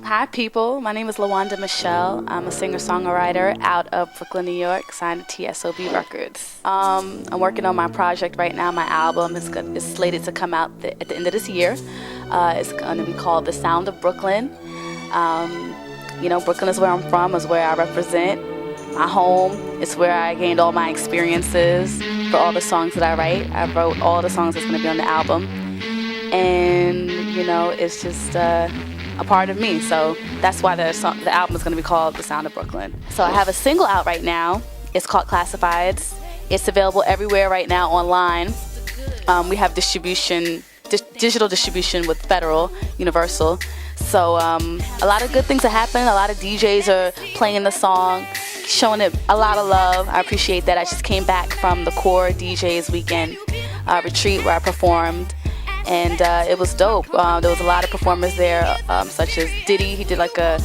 Hi people, my name is LaWanda Michelle. I'm a singer-songwriter out of Brooklyn, New York, signed to TSOB Records. I'm working on my project right now. My album is slated to come out at the end of this year. It's going to be called The Sound of Brooklyn. You know, Brooklyn is where I'm from, is where I represent. My home, it's where I gained all my experiences for all the songs that I write. I wrote all the songs that's going to be on the album. And, you know, it's just a part of me, so that's why the album is going to be called The Sound of Brooklyn. So I have a single out right now. It's called Classifieds. It's available everywhere right now online. We have digital distribution with Federal, Universal. So a lot of good things are happening. A lot of DJs are playing the song, showing it a lot of love. I appreciate that. I just came back from the Core DJs weekend retreat where I performed. And it was dope. There was a lot of performers there, such as Diddy. He did like a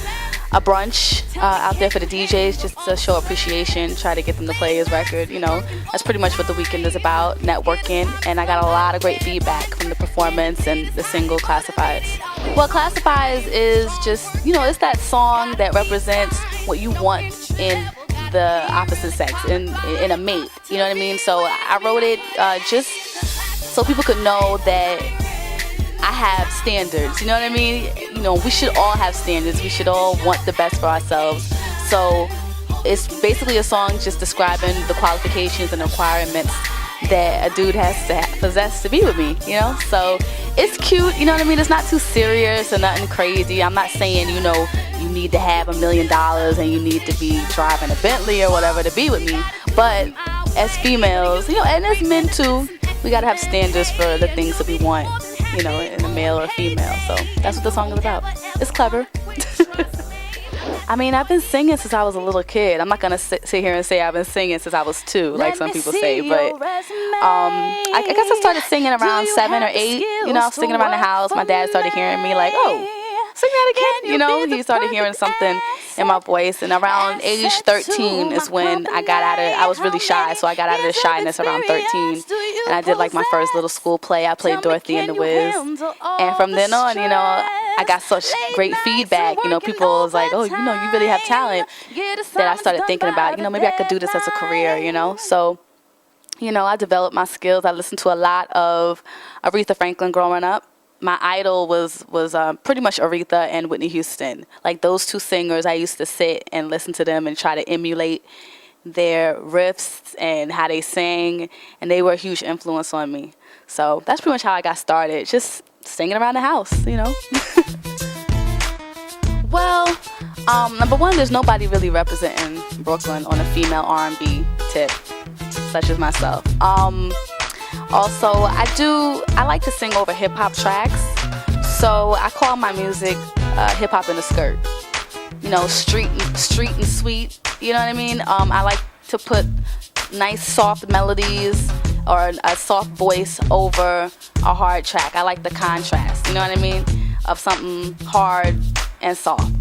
brunch out there for the DJs just to show appreciation, try to get them to play his record. You know, that's pretty much what the weekend is about, networking. And I got a lot of great feedback from the performance and the single Classifieds. Well, Classifieds is just, you know, it's that song that represents what you want in the opposite sex, in a mate. You know what I mean? So I wrote it just so people could know that I have standards, you know what I mean? You know, we should all have standards. We should all want the best for ourselves. So it's basically a song just describing the qualifications and requirements that a dude has to possess to be with me, you know? So it's cute, you know what I mean? It's not too serious or nothing crazy. I'm not saying, you know, you need to have $1 million and you need to be driving a Bentley or whatever to be with me. But as females, you know, and as men too, we gotta have standards for the things that we want, you know, in a male or a female. So that's what the song is about. It's clever. I mean, I've been singing since I was a little kid. I'm not gonna sit here and say I've been singing since I was 2, like some people say, but I guess I started singing around 7 or 8. You know, I was singing around the house. My dad started hearing me like, oh, sing that again. You know, he started hearing something in my voice, and around age 13 is when I was really shy, so I got out of the shyness around 13, and I did like my first little school play. I played Dorothy and the Wiz, and from then on, you know, I got such great feedback. You know, people was like, oh, you know, you really have talent, that I started thinking about, you know, maybe I could do this as a career, you know. So, you know, I developed my skills. I listened to a lot of Aretha Franklin growing up. My idol was pretty much Aretha and Whitney Houston. Like those two singers, I used to sit and listen to them and try to emulate their riffs and how they sang, and they were a huge influence on me. So that's pretty much how I got started, just singing around the house, you know. Well, number one, there's nobody really representing Brooklyn on a female R&B tip, such as myself. Also, I like to sing over hip-hop tracks, so I call my music hip-hop in a skirt. You know, street and sweet, you know what I mean? I like to put nice soft melodies or a soft voice over a hard track. I like the contrast, you know what I mean, of something hard and soft.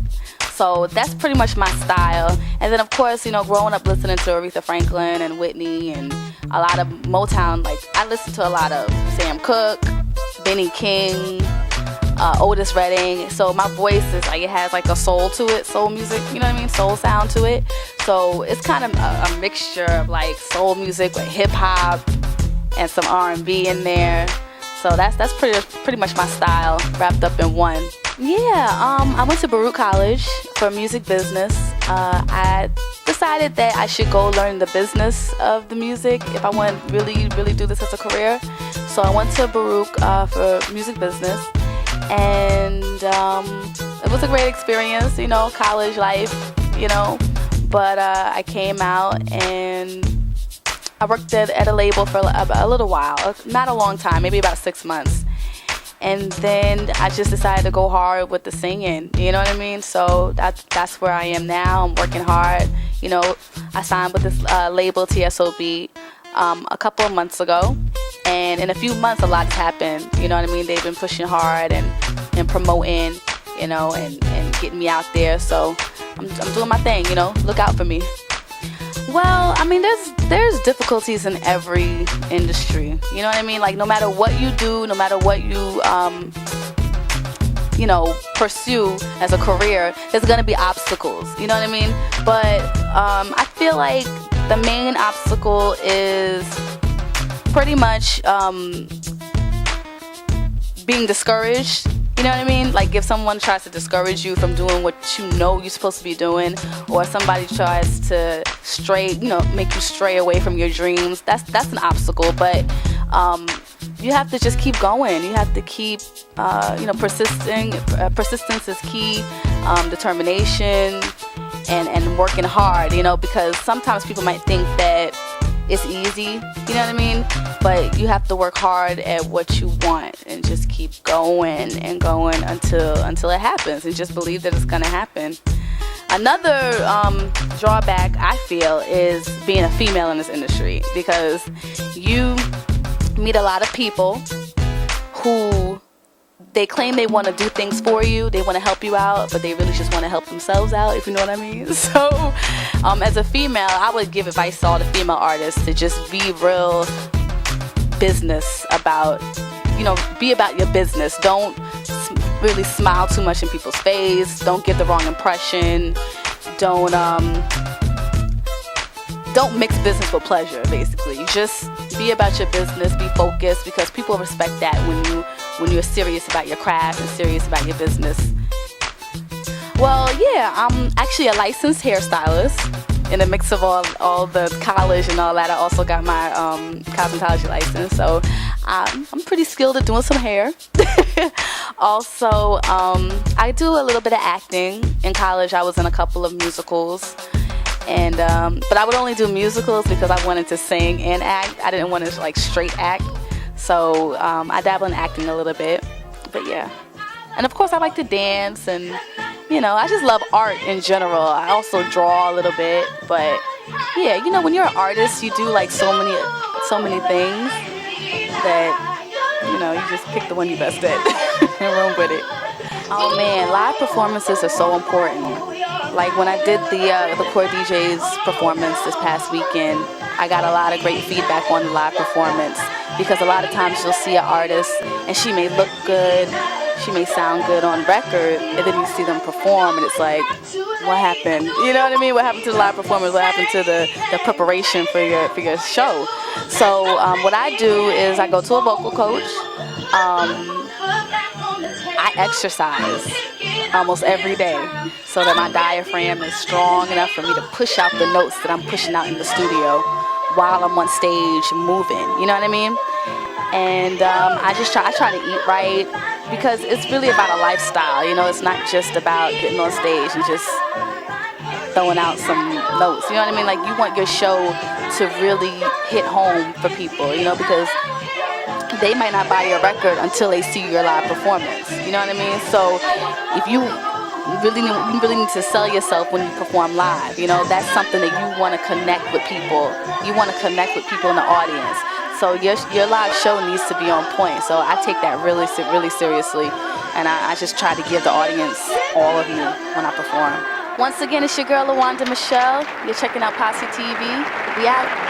So that's pretty much my style. And then, of course, you know, growing up listening to Aretha Franklin and Whitney and a lot of Motown, like I listened to a lot of Sam Cooke, Benny King, Otis Redding. So my voice is like, it has like a soul to it, soul music, you know what I mean, soul sound to it. So it's kind of a mixture of like soul music with hip hop and some R&B in there. So that's pretty much my style wrapped up in one. Yeah, I went to Baruch College for music business. I decided that I should go learn the business of the music if I want to really do this as a career. So I went to Baruch for music business, and it was a great experience, you know, college life, you know. But I came out and I worked at a label for a little while, not a long time, maybe about 6 months. And then I just decided to go hard with the singing, you know what I mean? So that's where I am now. I'm working hard. You know, I signed with this label, TSOB, a couple of months ago. And in a few months, a lot's happened. You know what I mean? They've been pushing hard and promoting, you know, and getting me out there. So I'm doing my thing, you know. Look out for me. Well, I mean, there's difficulties in every industry. You know what I mean? Like, no matter what you do, no matter what you you know, pursue as a career, there's gonna be obstacles, you know what I mean? But I feel like the main obstacle is pretty much being discouraged. You know what I mean? Like if someone tries to discourage you from doing what you know you're supposed to be doing, or somebody tries to make you stray away from your dreams, that's an obstacle. But you have to just keep going. You have to keep, persisting. Persistence is key. Determination and working hard. You know, because sometimes people might think that it's easy, you know what I mean? But you have to work hard at what you want and just keep going and going until it happens, and just believe that it's gonna happen. Another drawback I feel is being a female in this industry, because you meet a lot of people who they claim they want to do things for you, they want to help you out, but they really just want to help themselves out, if you know what I mean. So as a female, I would give advice to all the female artists to just be real business about, be about your business. Don't really smile too much in people's face. Don't give the wrong impression. Don't mix business with pleasure, basically. You just be about your business, be focused, because people respect that when you're serious about your craft and serious about your business. Well, yeah, I'm actually a licensed hairstylist. In the mix of all the college and all that, I also got my cosmetology license. So I'm pretty skilled at doing some hair. Also, I do a little bit of acting. In college, I was in a couple of musicals. And but I would only do musicals because I wanted to sing and act. I didn't want to straight act. So I dabble in acting a little bit. But yeah. And of course I like to dance, and I just love art in general. I also draw a little bit, but yeah, when you're an artist, you do so many things that you just pick the one you best at and run with it. Oh man, live performances are so important. Like when I did the Core DJ's performance this past weekend, I got a lot of great feedback on the live performance, because a lot of times you'll see an artist and she may look good, she may sound good on record, and then you see them perform and it's like, what happened? You know what I mean? What happened to the live performance? What happened to the preparation for your show? So what I do is I go to a vocal coach. I exercise almost every day so that my diaphragm is strong enough for me to push out the notes that I'm pushing out in the studio while I'm on stage moving, you know what I mean? And I try to eat right, because it's really about a lifestyle, it's not just about getting on stage and just throwing out some notes, you know what I mean? Like, you want your show to really hit home for people, because they might not buy your record until they see your live performance, you know what I mean? So if you really need to sell yourself when you perform live, that's something that you want to connect with people. You want to connect with people in the audience. So your live show needs to be on point. So I take that really seriously, and I just try to give the audience all of me when I perform. Once again, it's your girl LaWanda Michelle. You're checking out POSSETV. We out.